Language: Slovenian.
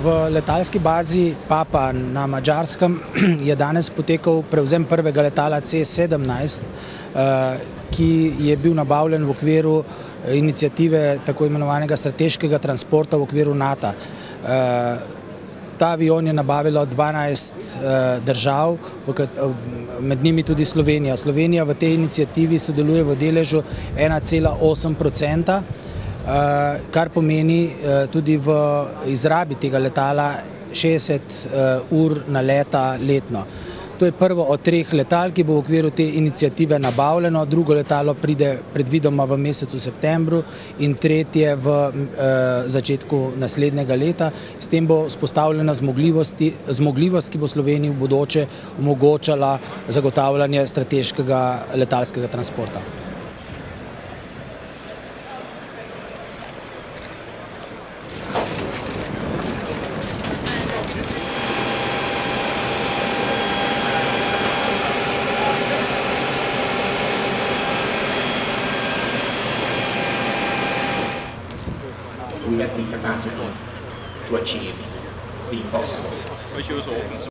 V letalski bazi Papa na Madžarskem je danes potekal prevzem prvega letala C-17, ki je bil nabavljen v okviru iniciative tako imenovanega strateškega transporta v okviru NATO. Ta avion je nabavilo 12 držav, med njimi tudi Slovenija. Slovenija v tej iniciativi sodeluje v deležu 1,8%, kar pomeni tudi v izrabi tega letala 60 ur naleta letno. To je prvo od 3 letal, ki bo v okviru te iniciative nabavljeno, drugo letalo pride predvidoma v mesecu septembru in tretje v začetku naslednjega leta. S tem bo vzpostavljena zmogljivost, ki bo Sloveniji v bodoče omogočala zagotavljanje strateškega letalskega transporta. We have the capacity to achieve the impossible.